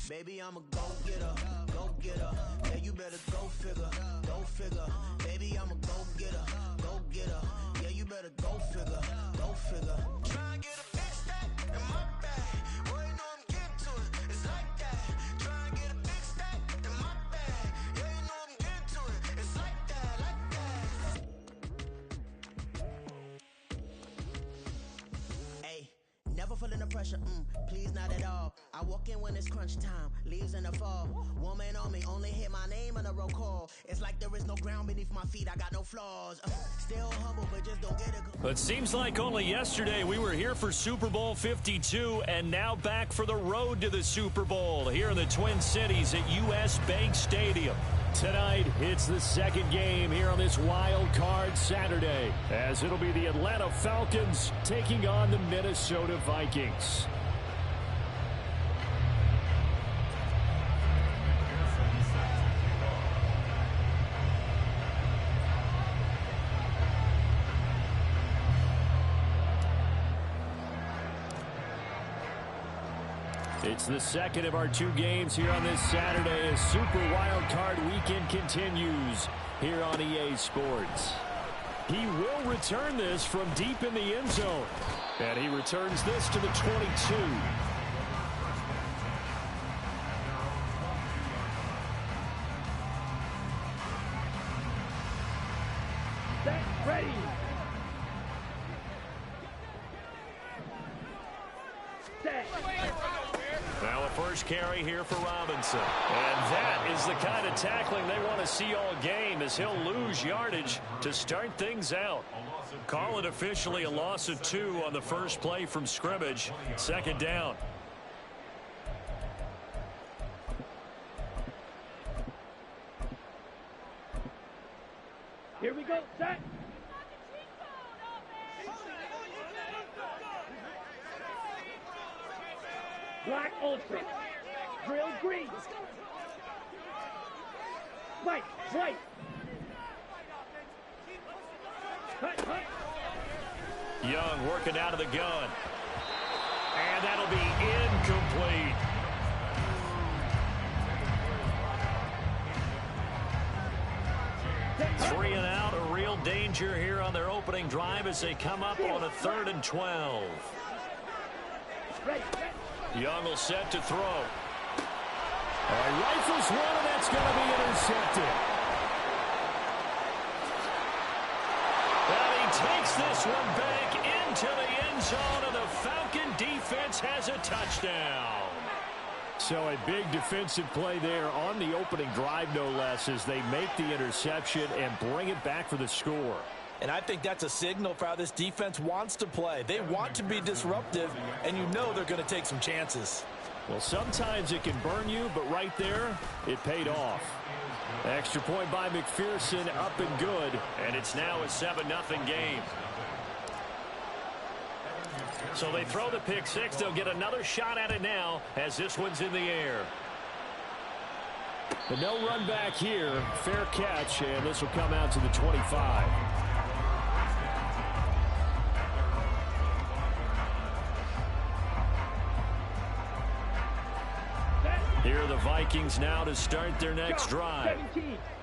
Baby, I'm a go-getter, go-getter. Yeah, you better go figure, go figure. Baby, I'm a go-getter, go-getter. Yeah, you better go figure, go figure. Try and get a big stack in my bag. Boy, you know I'm getting to it. It's like that. Try and get a big stack in my bag. Yeah, you know I'm getting to it. It's like that, like that. Hey. Never feeling the pressure, please not at all. I walk in when it's crunch time, leaves in the fall. Woman on me, only hit my name on a roll call. It's like there is no ground beneath my feet, I got no flaws. Still humble, but just don't get it. It seems like only yesterday we were here for Super Bowl 52, and now back for the road to the Super Bowl here in the Twin Cities at US Bank Stadium. Tonight, it's the second game here on this wild card Saturday, as it'll be the Atlanta Falcons taking on the Minnesota Vikings. It's the second of our two games here on this Saturday as Super Wild Card Weekend continues here on EA Sports. He will return this from deep in the end zone. And he returns this to the 22. Set, ready. Set. Now a first carry here for Robinson. And that is the kind of tackling they want to see all game, as he'll lose yardage to start things out. Call it officially a loss of 2 on the first play from scrimmage. Second down. Here we go, set. Black Ultra. Drill green. White. Cut. Young working out of the gun. And that'll be incomplete. Three and out, a real danger here on their opening drive as they come up on a 3rd and 12. Young will set to throw. Rifles one, and that's going to be intercepted. And he takes this one back into the end zone, and the Falcon defense has a touchdown. So a big defensive play there on the opening drive, no less, as they make the interception and bring it back for the score. And I think that's a signal for how this defense wants to play. They want to be disruptive, and you know they're going to take some chances. Well, sometimes it can burn you, but right there, it paid off. Extra point by McPherson, up and good, and it's now a 7-0 game. So they throw the pick six. They'll get another shot at it now as this one's in the air. But no run back here. Fair catch, and this will come out to the 25. Here are the Vikings now to start their next drive.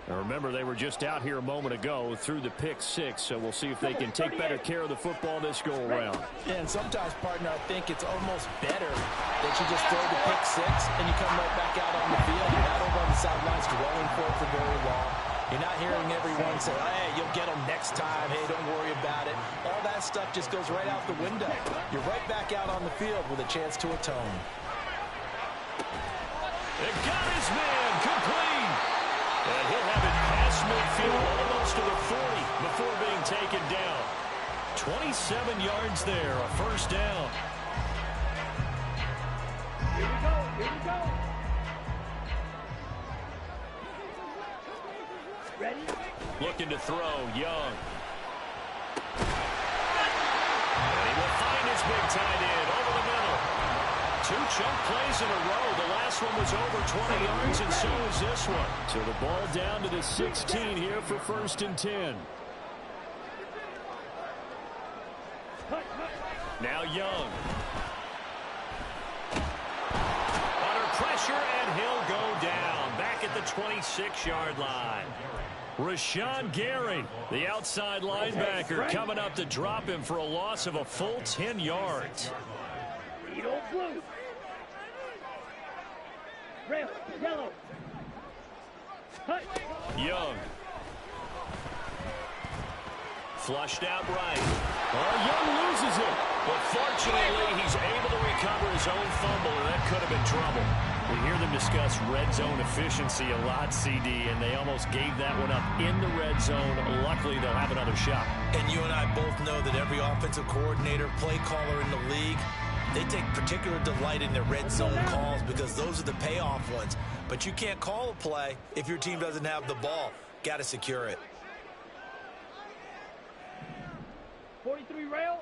Now remember, they were just out here a moment ago through the pick six, so we'll see if they can take better care of the football this go-around. Yeah, and sometimes, partner, I think it's almost better that you just throw the pick six and you come right back out on the field. You're not over on the sidelines dwelling for it for very long. You're not hearing everyone say, hey, you'll get them next time. Hey, don't worry about it. All that stuff just goes right out the window. You're right back out on the field with a chance to atone. They got his man complete. And he'll have it past midfield almost to the 40 before being taken down. 27 yards there, a first down. Here we go. Ready? Looking to throw, Young. And he will find his big tight end over the middle. 2 chunk plays in a row. The last one was over 20 yards, and so is this one. So the ball down to the 16 here for 1st and 10. Now Young. Under pressure, 26-yard line. Rashawn Gary, the outside linebacker, coming up to drop him for a loss of a full 10 yards. Eagle blue. Red, yellow. Young. Flushed out right. Young loses it. But fortunately, he's able to recover his own fumble, and that could have been trouble. We hear them discuss red zone efficiency a lot, CD, and they almost gave that one up in the red zone. Luckily, they'll have another shot. And you and I both know that every offensive coordinator, play caller in the league, they take particular delight in their red zone calls because those are the payoff ones. But you can't call a play if your team doesn't have the ball. Got to secure it. 43 rail.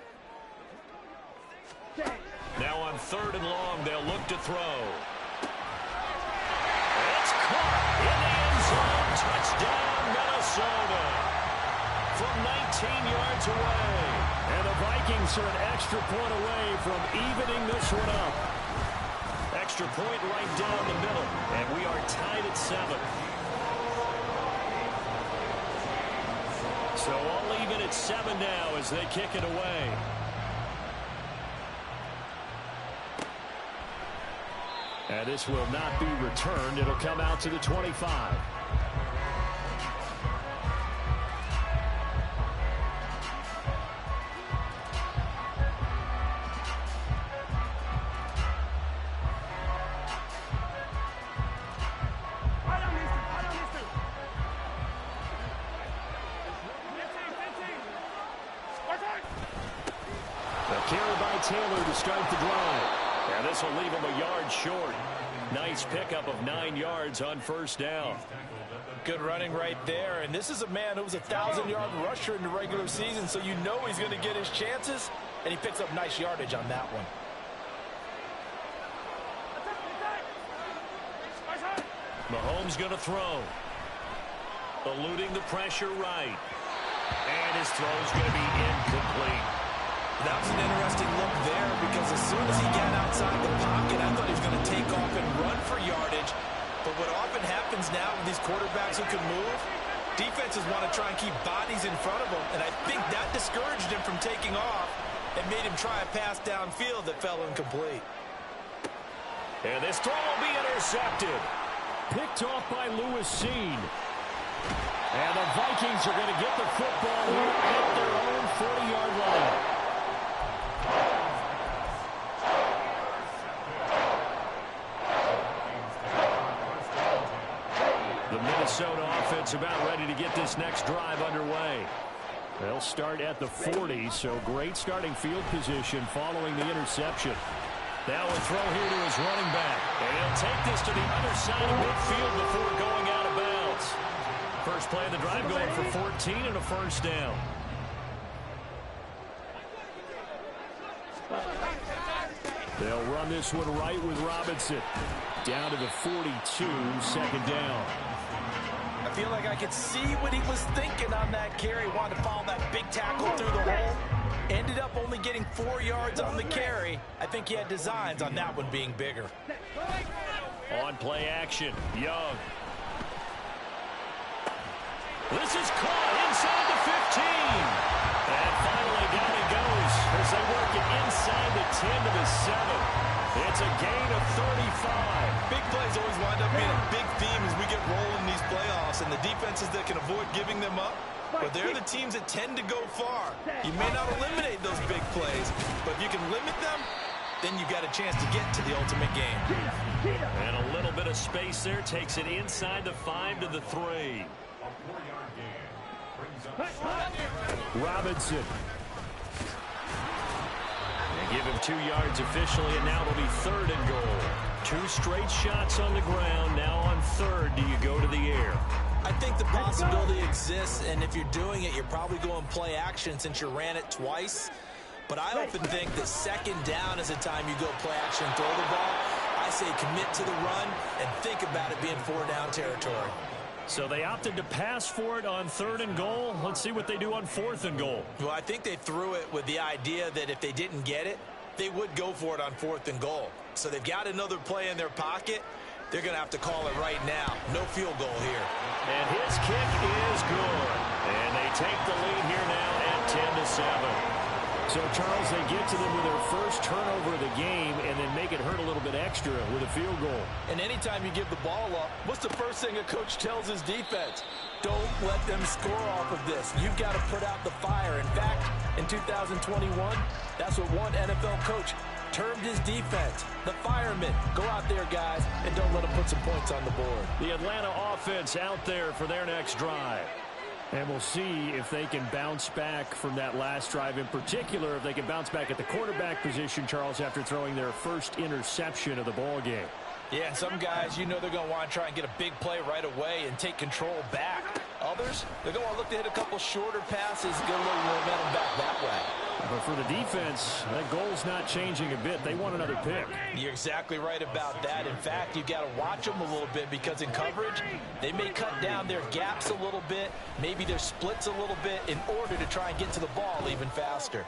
Now on 3rd and long, they'll look to throw. It's caught in the end zone. Touchdown, Minnesota. From 19 yards away. And the Vikings are an extra point away from evening this one up. Extra point right down the middle. And we are tied at 7. So all even at 7 now as they kick it away. And this will not be returned. It'll come out to the 25. Carry by Taylor to start the drive. And this will leave him a yard short. Nice pickup of 9 yards on 1st down. Good running right there. And this is a man who was a 1,000-yard rusher in the regular season, so you know he's going to get his chances. And he picks up nice yardage on that one. Mahomes going to throw. Eluding the pressure right. And his throw's going to be incomplete. That was an interesting look there because as soon as he got outside the pocket, I thought he was going to take off and run for yardage. But what often happens now with these quarterbacks who can move, defenses want to try and keep bodies in front of them, and I think that discouraged him from taking off and made him try a pass downfield that fell incomplete. And this throw will be intercepted. Picked off by Lewis Seen. And the Vikings are going to get the football here at their own 40-yard line. The Minnesota offense about ready to get this next drive underway. They'll start at the 40, so great starting field position following the interception. Now a throw here to his running back. And he'll take this to the other side of midfield before going out of bounds. First play of the drive going for 14 and a 1st down. They'll run this one right with Robinson. Down to the 42, 2nd down. I feel like I could see what he was thinking on that carry. Wanted to follow that big tackle through the hole. Ended up only getting 4 yards on the carry. I think he had designs on that one being bigger. On play action, Young. This is caught inside the 15. And finally down he goes as they work it inside the 10 to the 7. It's a gain of 35. Big plays always wind up being a big theme as we get rolling these playoffs, and the defenses that can avoid giving them up, but they're the teams that tend to go far. You may not eliminate those big plays, but if you can limit them, then you've got a chance to get to the ultimate game. And a little bit of space there takes it inside the 5 to the 3. Robinson. They give him 2 yards officially, and now it'll be 3rd and goal. 2 straight shots on the ground. Now on 3rd, do you go to the air? I think the possibility exists, and if you're doing it, you're probably going play action since you ran it twice. But I often think that 2nd down is the time you go play action and throw the ball. I say commit to the run and think about it being 4-down territory. So they opted to pass for it on 3rd and goal. Let's see what they do on 4th and goal. Well, I think they threw it with the idea that if they didn't get it, they would go for it on 4th and goal. So they've got another play in their pocket. They're going to have to call it right now. No field goal here. And his kick is good. And they take the lead here now at 10-7. So, Charles, they get to them with their first turnover of the game and then make it hurt a little bit extra with a field goal. And anytime you give the ball up, what's the first thing a coach tells his defense? Don't let them score off of this. You've got to put out the fire. In fact, in 2021, that's what one NFL coach termed his defense, the firemen. Go out there, guys, and don't let them put some points on the board. The Atlanta offense out there for their next drive. And we'll see if they can bounce back from that last drive, in particular, if they can bounce back at the quarterback position, Charles, after throwing their first interception of the ball game. Yeah, some guys, you know they're going to want to try and get a big play right away and take control back. Others, they're going to look to hit a couple shorter passes, get a little momentum back that way. But for the defense, that goal's not changing a bit. They want another pick. You're exactly right about that. In fact, you've got to watch them a little bit because in coverage, they may cut down their gaps a little bit, maybe their splits a little bit in order to try and get to the ball even faster.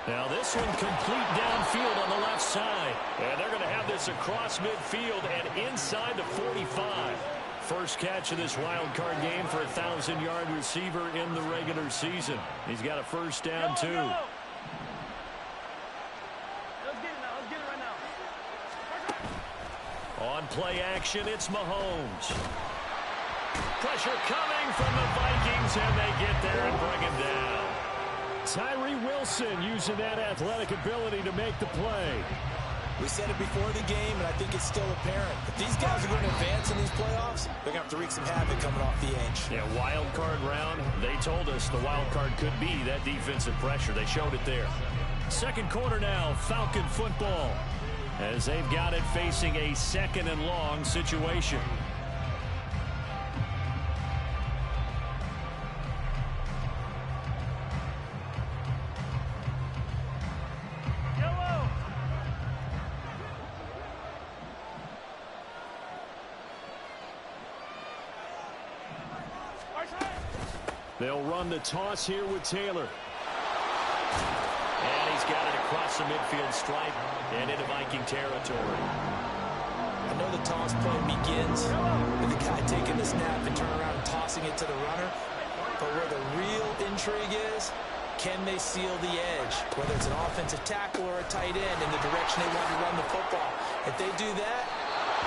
Now this one complete downfield on the left side. And they're going to have this across midfield and inside the 45. First catch of this wild card game for a 1,000-yard receiver in the regular season. He's got a first down, too. Let's get it now. Let's get it right now. On play action, it's Mahomes. Pressure coming from the Vikings, and they get there and bring him down. Tyree Wilson using that athletic ability to make the play. We said it before the game, and I think it's still apparent. If these guys are going to advance in these playoffs, they're going to have to wreak some havoc coming off the edge. Yeah, wild card round. They told us the wild card could be that defensive pressure. They showed it there. Second quarter now, Falcon football, as they've got it facing a second and long situation. They'll run the toss here with Taylor. And he's got it across the midfield stripe and into Viking territory. I know the toss play begins with the guy taking the snap and turning around and tossing it to the runner. But where the real intrigue is, can they seal the edge? Whether it's an offensive tackle or a tight end in the direction they want to run the football. If they do that,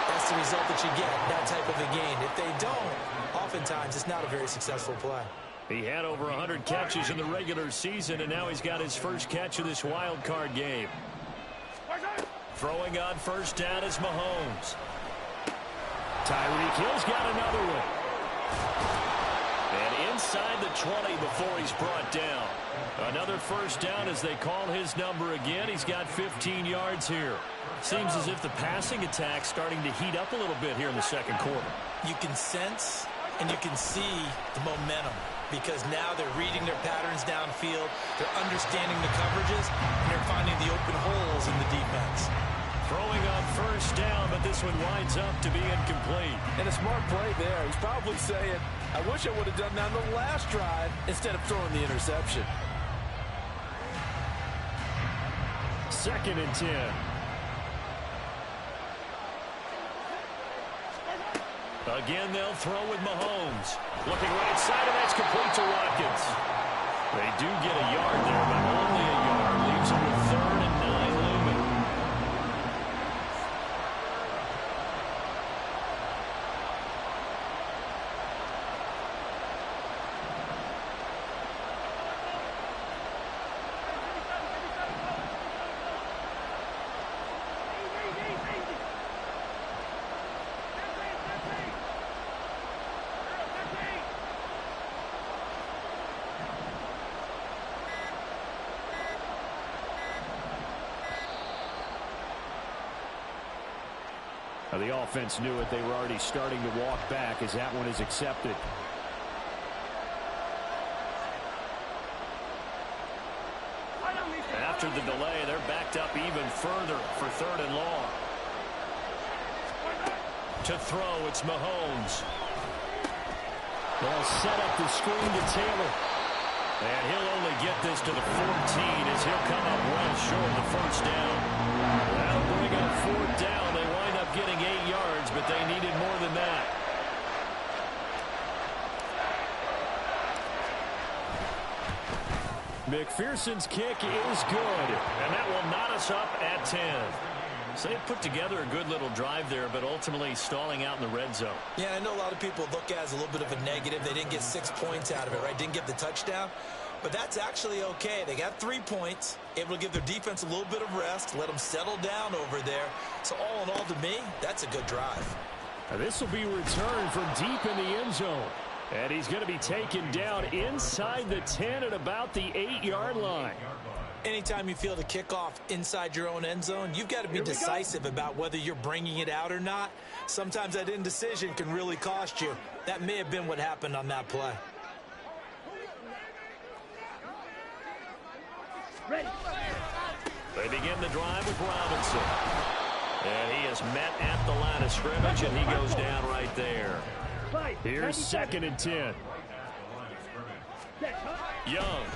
that's the result that you get, that type of a gain. If they don't, oftentimes it's not a very successful play. He had over 100 catches in the regular season, and now he's got his first catch of this wild card game. Throwing on first down is Mahomes. Tyreek Hill's got another one. And inside the 20 before he's brought down. Another first down as they call his number again. He's got 15 yards here. Seems as if the passing attack's starting to heat up a little bit here in the second quarter. You can sense and you can see the momentum because now they're reading their patterns downfield, they're understanding the coverages, and they're finding the open holes in the defense. Throwing on first down, but this one winds up to be incomplete. And a smart play there. He's probably saying, I wish I would have done that on the last drive instead of throwing the interception. 2nd and 10. Again, they'll throw with Mahomes. Looking right side, and that's complete to Watkins. They do get a yard there, but only a yard. Leaves them with 3rd and 9 looming. The offense knew it. They were already starting to walk back as that one is accepted. After the delay, they're backed up even further for 3rd and long. To throw, it's Mahomes. They'll set up the screen to Taylor. And he'll only get this to the 14 as he'll come up well short of the first down. That'll bring up 4th down. They wind up getting 8 yards. McPherson's kick is good, and that will knot us up at 10. So they put together a good little drive there, but ultimately stalling out in the red zone. Yeah, I know a lot of people look at it as a little bit of a negative. They didn't get 6 points out of it, right? Didn't get the touchdown. But that's actually okay. They got 3 points, able to give their defense a little bit of rest, let them settle down over there. So all in all, to me, that's a good drive. Now this will be returned from deep in the end zone. And he's going to be taken down inside the 10 at about the 8-yard line. Anytime you feel the kickoff inside your own end zone, you've got to be decisive about whether you're bringing it out or not. Sometimes that indecision can really cost you. That may have been what happened on that play. Ready. They begin the drive with Robinson. And he is met at the line of scrimmage, and he goes down right there. Here's 2nd and 10. Young.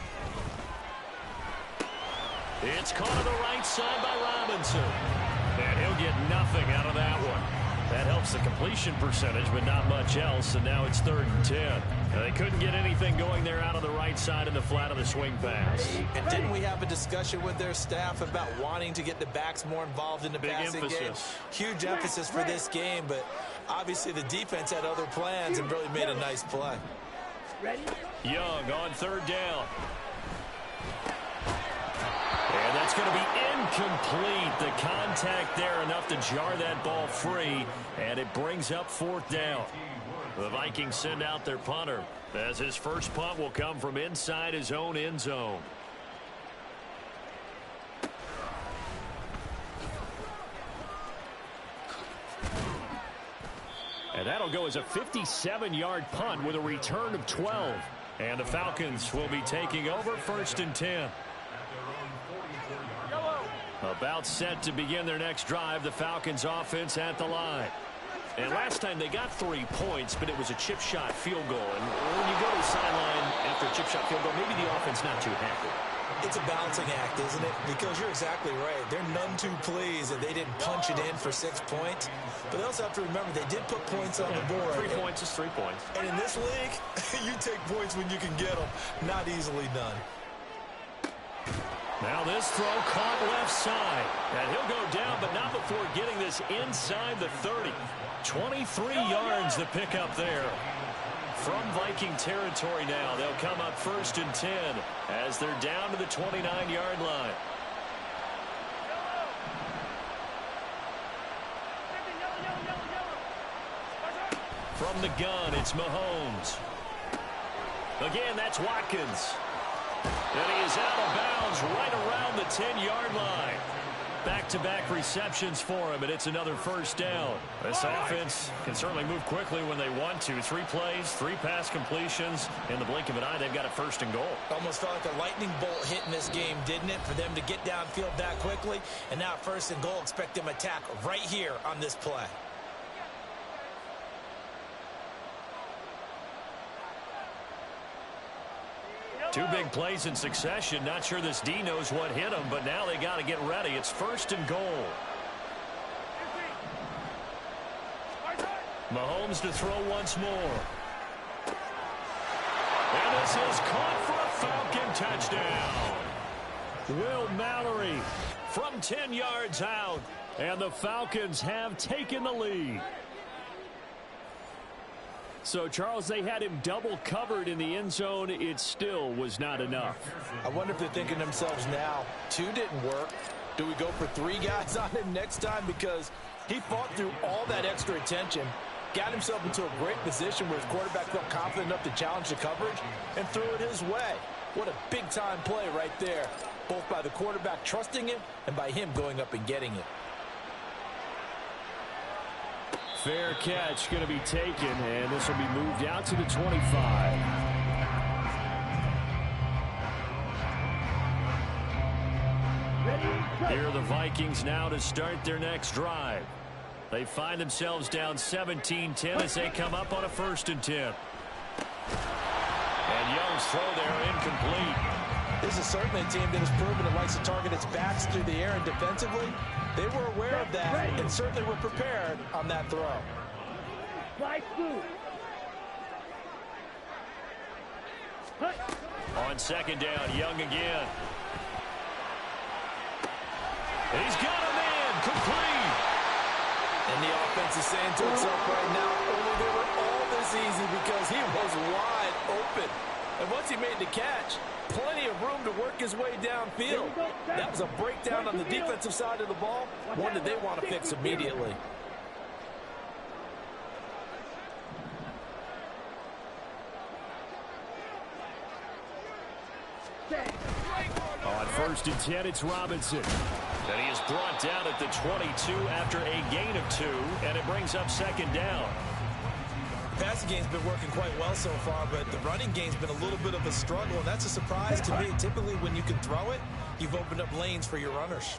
It's caught on the right side by Robinson. And he'll get nothing out of that one. That helps the completion percentage, but not much else. And now it's 3rd and 10. They couldn't get anything going there out of the right side in the flat of the swing pass. And didn't we have a discussion with their staff about wanting to get the backs more involved in the passing game? Huge emphasis for this game, but obviously the defense had other plans and really made a nice play. Young on 3rd down. And that's going to be incomplete. The contact there enough to jar that ball free, and it brings up 4th down. The Vikings send out their punter, as his first punt will come from inside his own end zone. And that'll go as a 57-yard punt with a return of 12. And the Falcons will be taking over 1st and 10. About set to begin their next drive, the Falcons offense at the line. And last time they got 3 points, but it was a chip shot field goal. And when you go to the sideline after a chip shot field goal, maybe the offense not too happy. It's a balancing act, isn't it? Because you're exactly right. They're none too pleased that they didn't punch it in for 6 points. But they also have to remember they did put points on the board. 3 points is 3 points. And in this league, you take points when you can get them. Not easily done. Now this throw caught left side. And he'll go down, but not before getting this inside the 30. 23 yards to pick up there. From Viking territory now, they'll come up 1st and 10 as they're down to the 29-yard line. From the gun, it's Mahomes. Again, that's Watkins. And he is out of bounds right around the 10-yard line. Back-to-back receptions for him, and it's another 1st down. This offense can certainly move quickly when they want to. 3 plays, 3 pass completions. In the blink of an eye, they've got a 1st and goal. Almost felt like a lightning bolt hit in this game, didn't it? For them to get downfield that quickly. And now 1st and goal, expect them to attack right here on this play. Two big plays in succession. Not sure this D knows what hit him, but now they got to get ready. It's 1st and goal. Mahomes to throw once more. And this is caught for a Falcon touchdown. Will Mallory from 10 yards out, and the Falcons have taken the lead. So, Charles, they had him double covered in the end zone. It still was not enough. I wonder if they're thinking to themselves now, 2 didn't work. Do we go for 3 guys on him next time? Because he fought through all that extra attention, got himself into a great position where his quarterback felt confident enough to challenge the coverage and threw it his way. What a big-time play right there, both by the quarterback trusting him and by him going up and getting it. Fair catch going to be taken, and this will be moved out to the 25. Here are the Vikings now to start their next drive. They find themselves down 17-10 as they come up on a 1st and 10. And Young's throw there incomplete. This is certainly a team that has proven it likes to target its backs through the air and defensively. They were aware of that and certainly were prepared on that throw. On second down, Young again. He's got a man, complete. And the offense is saying to itself right now, oh, they were all this easy because he was wide open. And once he made the catch, plenty of room to work his way downfield. That was a breakdown on the defensive side of the ball, one that they want to fix immediately. On 1st and 10, it's Robinson. And he is brought down at the 22 after a gain of 2, and it brings up second down. The passing game's been working quite well so far, but the running game's been a little bit of a struggle, and that's a surprise to me. Typically, when you can throw it, you've opened up lanes for your runners.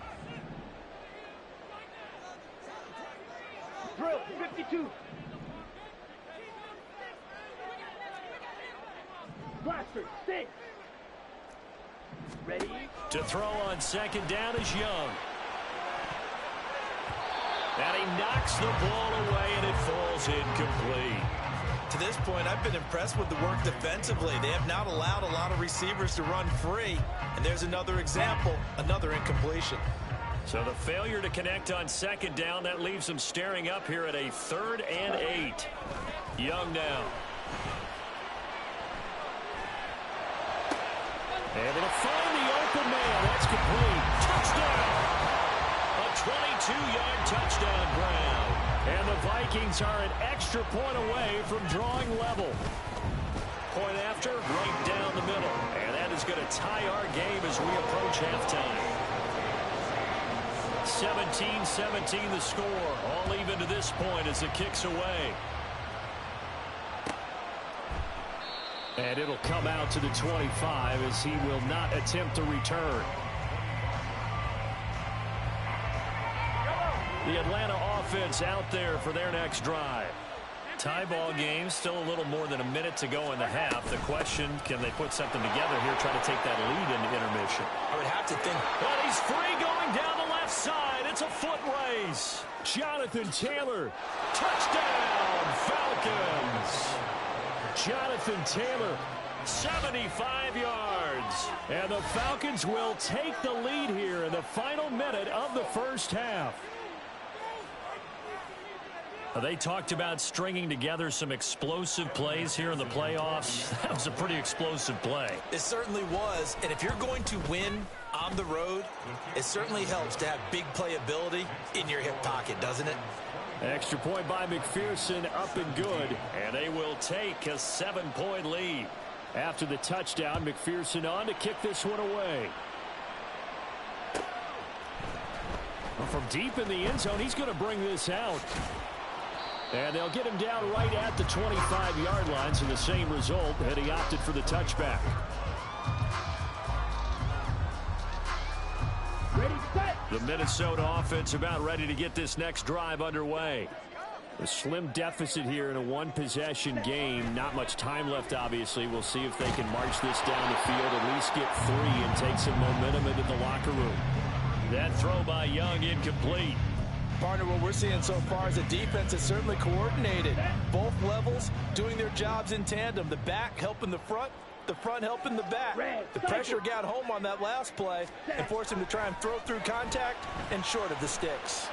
Drill, 52. Blaster, 6. Ready? To throw on second down is Young. And he knocks the ball away, and it falls incomplete. To this point, I've been impressed with the work defensively. They have not allowed a lot of receivers to run free. And there's another example, another incompletion. So the failure to connect on second down, that leaves them staring up here at a 3rd and 8. Young now. Able to find the open man. That's complete. Touchdown. A 22-yard touchdown ground. And the Vikings are an extra point away from drawing level. Point after, right down the middle. And that is going to tie our game as we approach halftime. 17-17 the score. All even to this point as the kick's away. And it'll come out to the 25 as he will not attempt to return. The Atlanta offense out there for their next drive. Tie ball game, still a little more than a minute to go in the half. The question, can they put something together here, try to take that lead into intermission? I would have to think. But he's free going down the left side. It's a foot race. Jonathan Taylor. Touchdown, Falcons. Jonathan Taylor, 75 yards. And the Falcons will take the lead here in the final minute of the first half. They talked about stringing together some explosive plays here in the playoffs. That was a pretty explosive play. It certainly was. And if you're going to win on the road, it certainly helps to have big playability in your hip pocket, doesn't it? Extra point by McPherson, up and good. And they will take a 7-point lead. After the touchdown, McPherson on to kick this one away. Well, from deep in the end zone, he's going to bring this out. And they'll get him down right at the 25-yard line, so the same result, and he opted for the touchback. Ready, set. The Minnesota offense about ready to get this next drive underway. A slim deficit here in a one-possession game. Not much time left, obviously. We'll see if they can march this down the field, at least get 3 and take some momentum into the locker room. That throw by Young incomplete. Partner, what we're seeing so far is a defense that's certainly coordinated. Both levels doing their jobs in tandem. The back helping the front helping the back. The pressure got home on that last play and forced him to try and throw through contact and short of the sticks.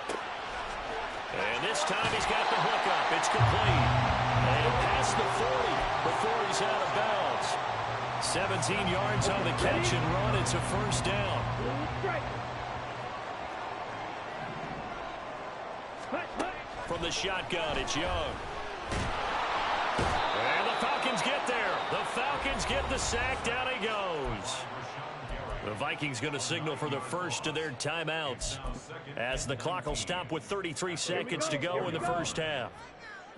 And this time he's got the hook up. It's complete. And past the 40 before he's out of bounds. 17 yards on the catch and run. It's a first down. From the shotgun, it's Young. And the Falcons get there. The Falcons get the sack. Down he goes. The Vikings going to signal for the first of their timeouts as the clock will stop with 33 seconds to go in the first half.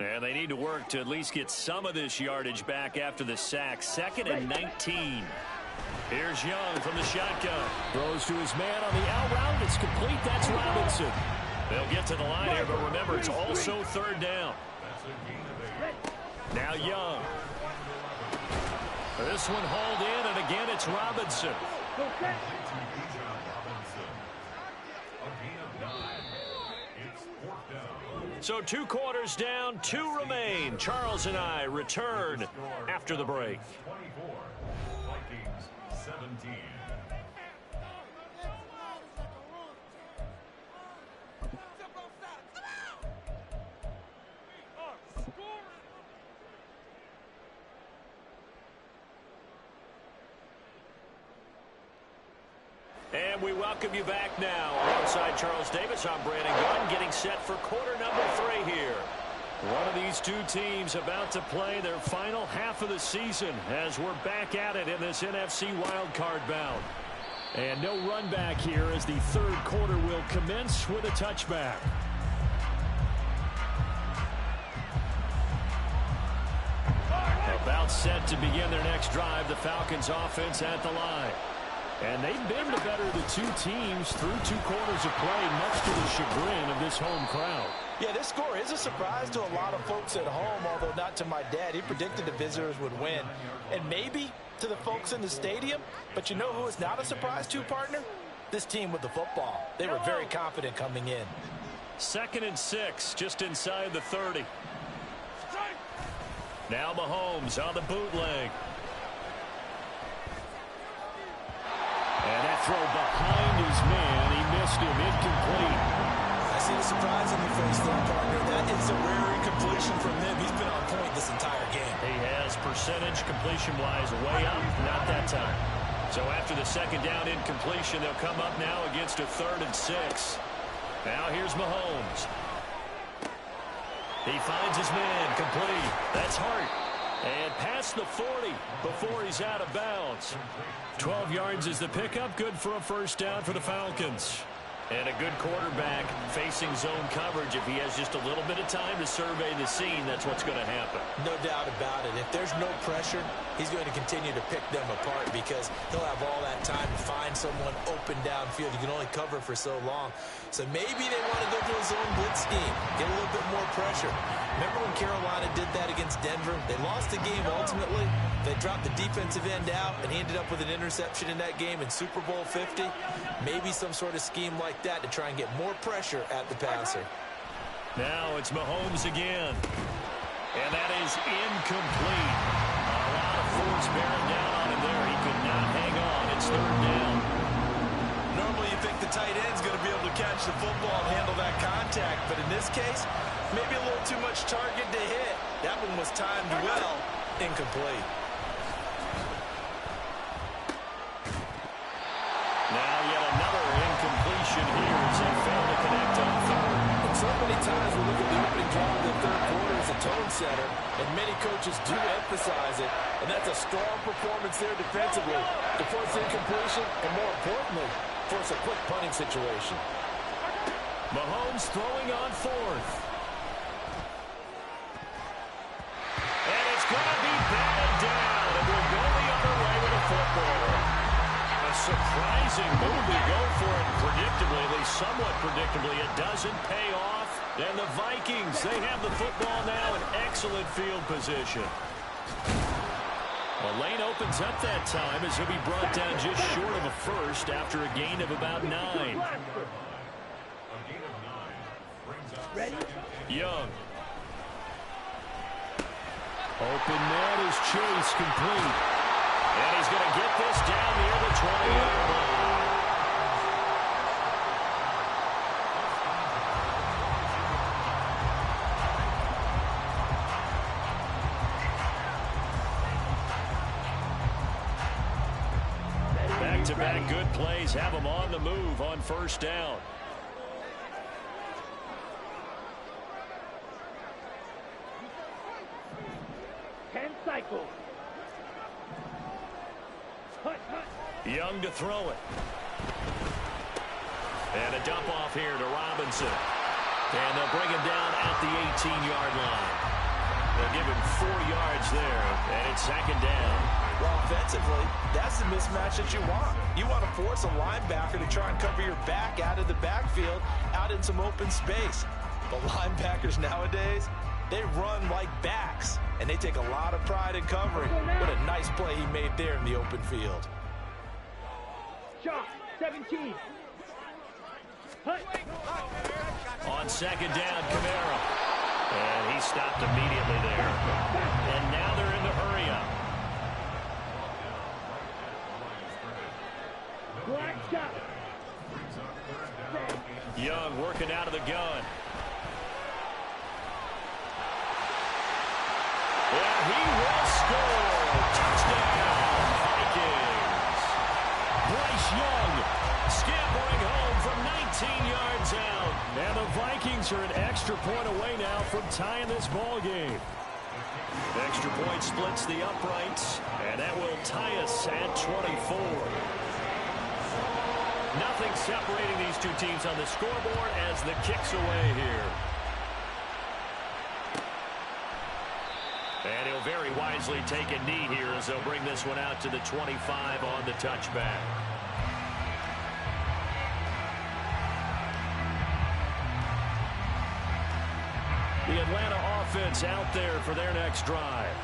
And they need to work to at least get some of this yardage back after the sack. 2nd and 19. Here's Young from the shotgun. Throws to his man on the out route. It's complete. That's Robinson. They'll get to the line here, but remember, it's also 3rd down. Now Young. This one hauled in, and again it's Robinson. So 2 quarters down, 2 remain. Charles and I return after the break. And we welcome you back now. Alongside Charles Davis, I'm Brandon Gunn, getting set for quarter number 3 here. One of these two teams about to play their final half of the season as we're back at it in this NFC wildcard bout. And no run back here as the third quarter will commence with a touchback. About set to begin their next drive, the Falcons offense at the line. And they've been the better of the two teams through 2 quarters of play, much to the chagrin of this home crowd. Yeah, this score is a surprise to a lot of folks at home, although not to my dad. He predicted the visitors would win. And maybe to the folks in the stadium, but you know who is not a surprise to, partner? This team with the football. They were very confident coming in. 2nd and 6, just inside the 30. Now Mahomes on the bootleg. And that throw behind his man. He missed him. Incomplete. I see the surprise on your face there, partner. That is a rare incompletion from him. He's been on point this entire game. He has percentage completion-wise way up. Not that time. So after the 2nd down incompletion, they'll come up now against a 3rd and 6. Now here's Mahomes. He finds his man. Complete. That's Hart. And past the 40 before he's out of bounds. 12 yards is the pickup. Good for a first down for the Falcons. And a good quarterback facing zone coverage. If he has just a little bit of time to survey the scene, that's what's going to happen. No doubt about it. If there's no pressure, he's going to continue to pick them apart because he'll have all that time to find someone open downfield. You can only cover for so long. So maybe they want to go to a zone blitz scheme, get a little bit more pressure. Remember when Carolina did that against Denver? They lost the game ultimately. They dropped the defensive end out, and he ended up with an interception in that game in Super Bowl 50. Maybe some sort of scheme like that to try and get more pressure at the passer. Now it's Mahomes again. And that is incomplete. A lot of force bearing down on him there. He could not hang on. It's 3rd down. Normally you think the tight end's going to be able to catch the football and handle that contact, but in this case, maybe a little too much target to hit. That one was timed well. Incomplete. Now yet another incompletion here as they fail to connect on 3rd. And so many times we look at the opening drive of the 3rd quarter as a tone setter, and many coaches do emphasize it, and that's a strong performance there defensively to force incompletion and, more importantly, force a quick punting situation. Mahomes throwing on 4th. And it's going to be batted down. It will go the other way with a football. A surprising move to go for it predictably, at least somewhat predictably. It doesn't pay off. And the Vikings, they have the football now in excellent field position. The lane opens up that time as he'll be brought down just short of a first after a gain of about 9. Young. Open net is Chase, complete. And he's going to get this down near the 20-yard line. Back-to-back good plays have him on the move on 1st down. Young to throw it. And a dump off here to Robinson. And they'll bring him down at the 18-yard line. They'll give him 4 yards there, and it's 2nd down. Well, offensively, that's the mismatch that you want. You want to force a linebacker to try and cover your back out of the backfield, out in some open space. But linebackers nowadays, they run like backs, and they take a lot of pride in covering. What a nice play he made there in the open field. Shot, 17. On 2nd down, Kamara. And he stopped immediately there. And now they're in the hurry-up. Young working out of the gun. And he will score. Touchdown, Vikings. Bryce Young scampering home from 19 yards out. And the Vikings are an extra point away now from tying this ball game. Extra point splits the uprights, and that will tie us at 24. Nothing separating these two teams on the scoreboard as the kick's away here. And he'll very wisely take a knee here as they'll bring this one out to the 25 on the touchback. The Atlanta offense out there for their next drive.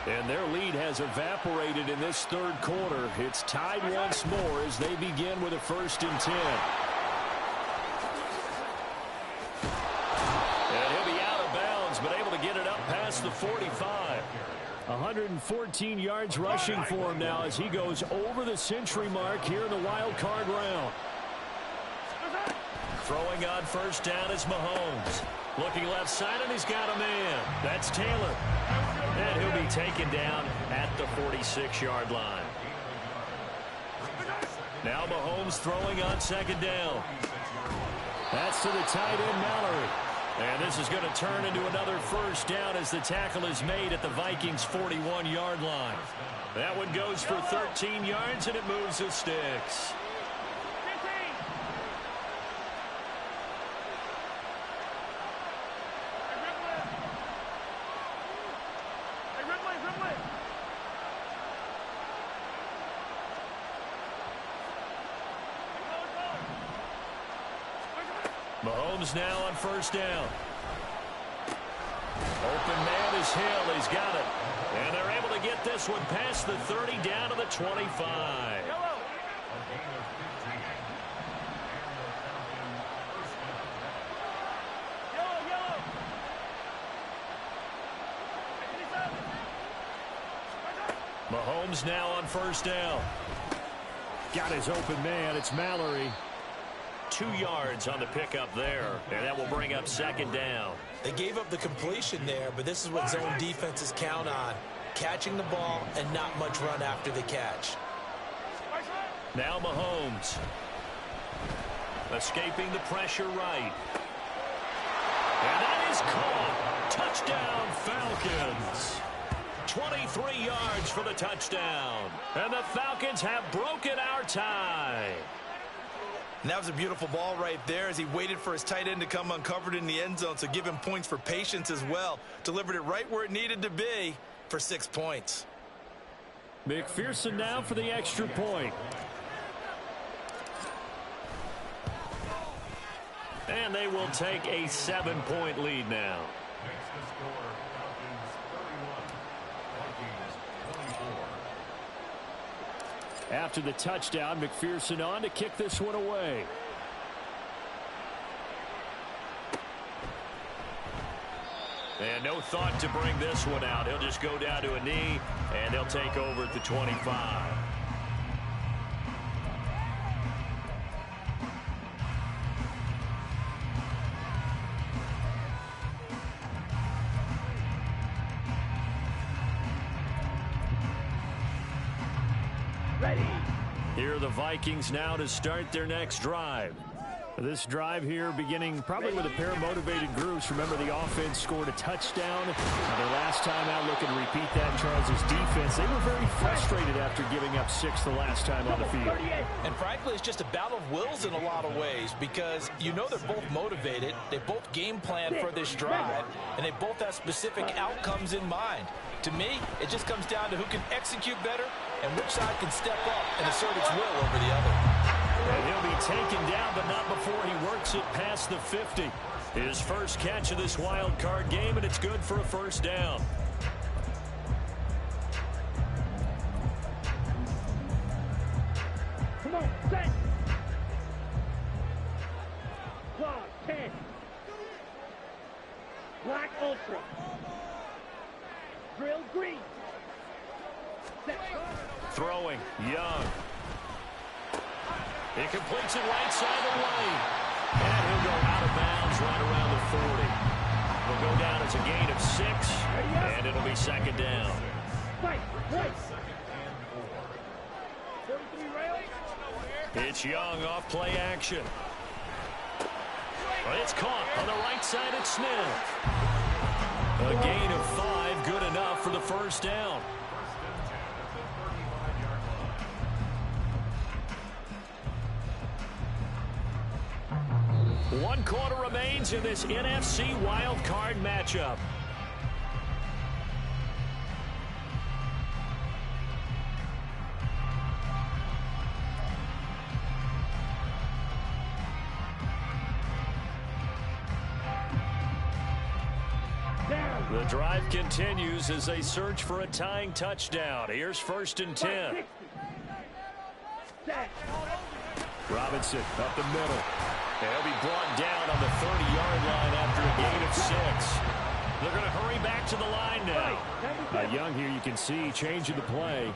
And their lead has evaporated in this third quarter. It's tied once more as they begin with a 1st and 10. And he'll be out of bounds, but able to get it up past the 45. 114 yards rushing for him now as he goes over the century mark here in the wild card round. Throwing on 1st down is Mahomes. Looking left side, and he's got a man. That's Taylor. And he'll be taken down at the 46-yard line. Now Mahomes throwing on 2nd down. That's to the tight end, Mallory. And this is going to turn into another 1st down as the tackle is made at the Vikings' 41-yard line. That one goes for 13 yards, and it moves the sticks. Mahomes now on 1st down. Open man is Hill. He's got it. And they're able to get this one past the 30 down to the 25. Mahomes now on 1st down. Got his open man. It's Mallory. 2 yards on the pickup there, and that will bring up 2nd down. They gave up the completion there, but this is what zone defenses count on. Catching the ball and not much run after the catch. Now Mahomes. Escaping the pressure right. And that is caught. Touchdown, Falcons. 23 yards for the touchdown. And the Falcons have broken our tie. And that was a beautiful ball right there as he waited for his tight end to come uncovered in the end zone, so give him points for patience as well. Delivered it right where it needed to be for 6 points. McPherson now for the extra point. And they will take a 7-point lead now. After the touchdown, McPherson on to kick this one away. And no thought to bring this one out. He'll just go down to a knee, and they'll take over at the 25. Here are the Vikings now to start their next drive. This drive here beginning probably with a pair of motivated groups. Remember, the offense scored a touchdown. Their last time out, looking to repeat that in Charles' defense. They were very frustrated after giving up 6 the last time on the field. And frankly, it's just a battle of wills in a lot of ways because you know they're both motivated. They both game plan for this drive, and they both have specific outcomes in mind. To me, it just comes down to who can execute better and which side can step up and assert its will over the other. And he'll be taken down, but not before he works it past the 50. His first catch of this wild card game, and it's good for a 1st down. Come on, set. Claw, 10. Black Ultra. Drill green. Set. Throwing, Young. He completes it right side of the lane. And he'll go out of bounds right around the 40. It'll go down as a gain of 6, and it'll be second down. It's Young off play action. But it's caught on the right side at Smith. A gain of 5, good enough for the first down. One quarter remains in this NFC wild card matchup. The drive continues as they search for a tying touchdown. Here's 1st and 10. Robinson up the middle. They'll be brought down on the 30-yard line after a gain of 6. They're going to hurry back to the line now. Young here, you can see, changing the play.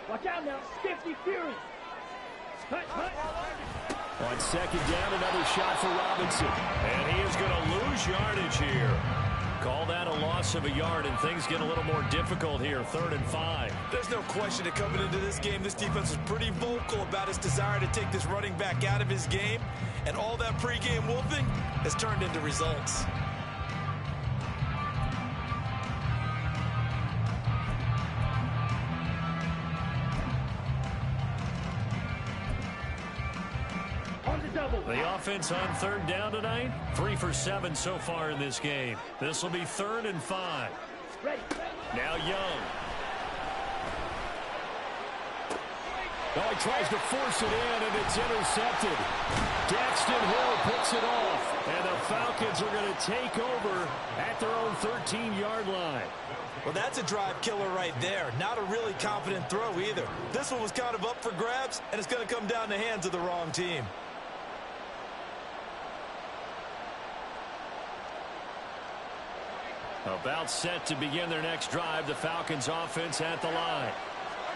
Watch out now, Stiffy Fury. On second down, another shot for Robinson. And he is going to lose yardage here. Call that a loss of a yard, and things get a little more difficult here, 3rd and 5. There's no question that coming into this game, this defense was pretty vocal about its desire to take this running back out of his game. And all that pregame wolfing has turned into results. The offense on 3rd down tonight, 3 for 7 so far in this game. This will be 3rd and 5. Now Young. Oh, he tries to force it in, and it's intercepted. Daxton Hill picks it off, and the Falcons are going to take over at their own 13-yard line. Well, that's a drive killer right there. Not a really confident throw either. This one was kind of up for grabs, and it's going to come down the hands of the wrong team. About set to begin their next drive, the Falcons offense at the line.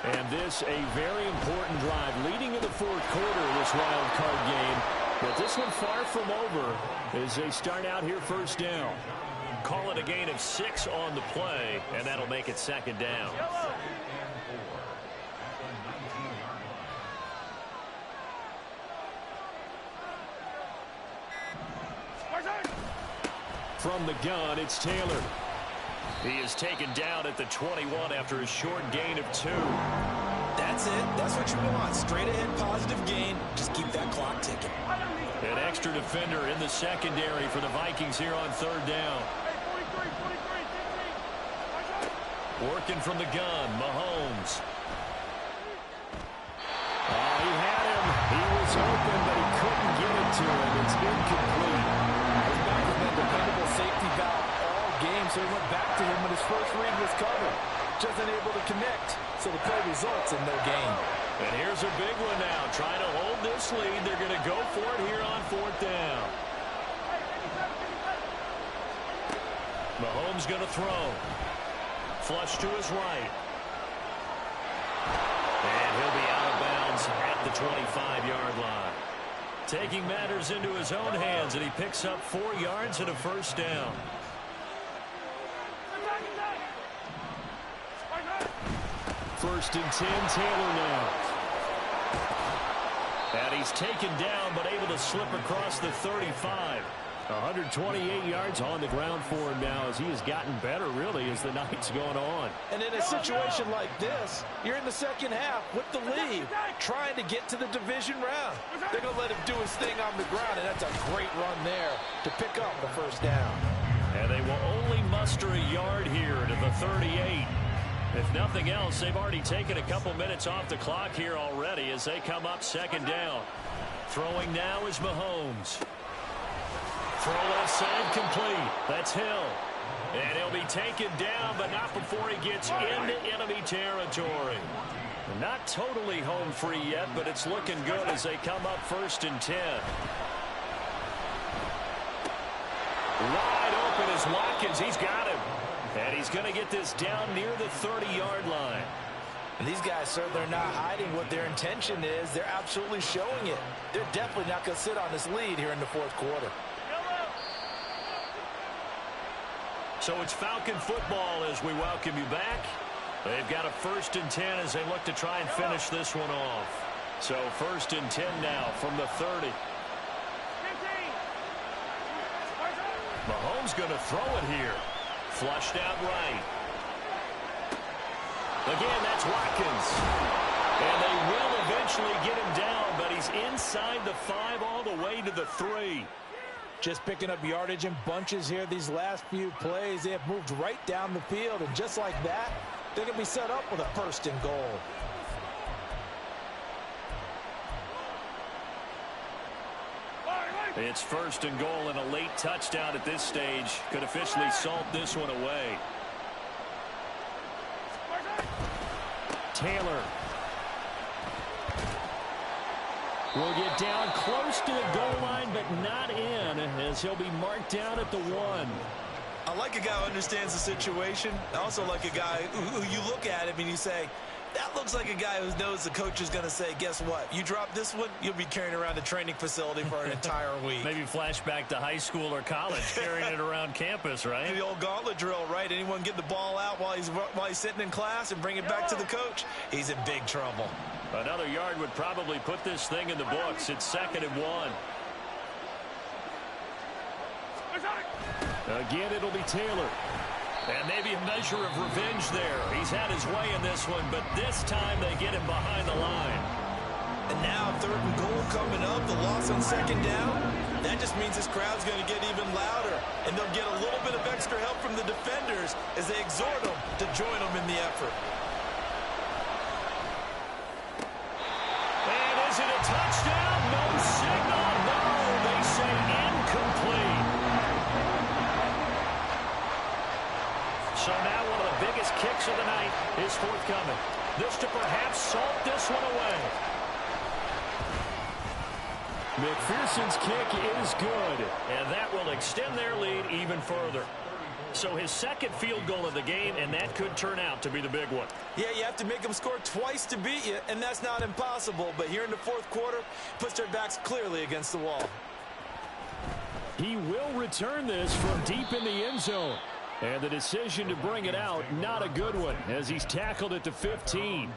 And this a very important drive leading in the 4th quarter of this wild card game. But this one far from over as they start out here 1st down. Call it a gain of 6 on the play, and that'll make it 2nd down. From the gun, it's Taylor. He is taken down at the 21 after a short gain of 2. That's it. That's what you want. Straight ahead positive gain. Just keep that clock ticking. An extra defender in the secondary for the Vikings here on 3rd down. Working from the gun, Mahomes. Oh, he had him. He was open, but he couldn't get it to him. It's incomplete. His back has been dependable safety valve all game, so he went back to him when his first read was covered. Just unable to connect, so the play results in no gain. And here's a big one now. Trying to hold this lead. They're going to go for it here on 4th down. Mahomes going to throw. Flush to his right. And he'll be out of bounds at the 25-yard line. Taking matters into his own hands, and he picks up 4 yards and a 1st down. First and 10, Taylor now. And he's taken down, but able to slip across the 35. 128 yards on the ground for him now as he has gotten better, really, as the night's going on. And in a situation like this, you're in the second half with the lead, trying to get to the division round. They're going to let him do his thing on the ground, and that's a great run there to pick up the 1st down. And they will only muster a yard here to the 38. If nothing else, they've already taken a couple minutes off the clock here already as they come up 2nd down. Throwing now is Mahomes. Throw left side complete. That's Hill. And he'll be taken down, but not before he gets into enemy territory. Not totally home free yet, but it's looking good as they come up 1st and 10. Wide open is Watkins. He's got him. And he's going to get this down near the 30-yard line. And these guys, sir, they're not hiding what their intention is. They're absolutely showing it. They're definitely not going to sit on this lead here in the fourth quarter. So it's Falcon football as we welcome you back. They've got a 1st and 10 as they look to try and finish this one off. So 1st and 10 now from the 30. Mahomes going to throw it here. Flushed out right. Again, that's Watkins. And they will eventually get him down, but he's inside the 5 all the way to the 3. Just picking up yardage in bunches here these last few plays. They have moved right down the field, and just like that, they're going to be set up with a 1st and goal. It's 1st and goal and a late touchdown at this stage. Could officially salt this one away. Taylor will get down close to the goal line, but not in, as he'll be marked down at the 1. I like a guy who understands the situation. I also like a guy who you look at him and you say, that looks like a guy who knows the coach is going to say, guess what? You drop this one, you'll be carrying around the training facility for an entire week. Maybe flashback to high school or college, carrying it around campus, right? The old gauntlet drill, right? Anyone get the ball out while he's sitting in class and bring it back to the coach? He's in big trouble. Another yard would probably put this thing in the books. It's 2nd and 1. Again, it'll be Taylor. And maybe a measure of revenge there. He's had his way in this one, but this time they get him behind the line. And now 3rd and goal coming up. The loss on 2nd down. That just means this crowd's going to get even louder. And they'll get a little bit of extra help from the defenders as they exhort them to join them in the effort. And is it a touchdown? No signal. No, they say incomplete. So now one of the biggest kicks of the night is forthcoming. This to perhaps salt this one away. McPherson's kick is good, and that will extend their lead even further. So his 2nd field goal of the game, and that could turn out to be the big one. Yeah, you have to make them score twice to beat you, and that's not impossible. But here in the 4th quarter, puts their backs clearly against the wall. He will return this from deep in the end zone. And the decision to bring it out, not a good one, as he's tackled at the 15.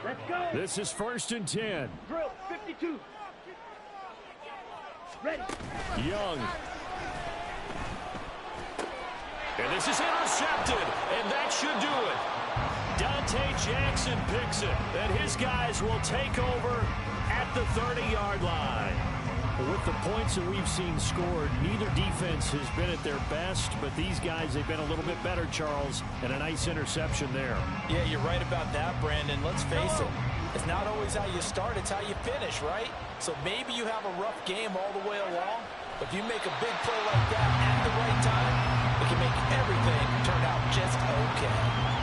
Let's go. This is 1st and 10. Drill, 52. Ready. Young. And this is intercepted, and that should do it. Dante Jackson picks it, and his guys will take over at the 30-yard line. With the points that we've seen scored, neither defense has been at their best, but these guys, they've been a little bit better, Charles, and a nice interception there. Yeah, you're right about that, Brandon. Let's face it. It's not always how you start, it's how you finish, right? So maybe you have a rough game all the way along, but if you make a big play like that at the right time, it can make everything turn out just okay.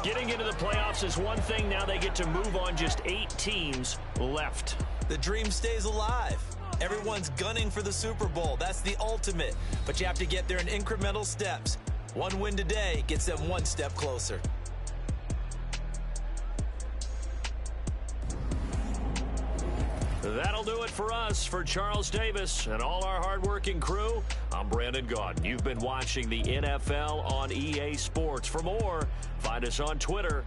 Getting into the playoffs is one thing. Now they get to move on. Just 8 teams left. The dream stays alive. Everyone's gunning for the Super Bowl. That's the ultimate. But you have to get there in incremental steps. One win today gets them one step closer. That'll do it for us. For Charles Davis and all our hardworking crew, I'm Brandon Gaudin. You've been watching the NFL on EA Sports. For more, find us on Twitter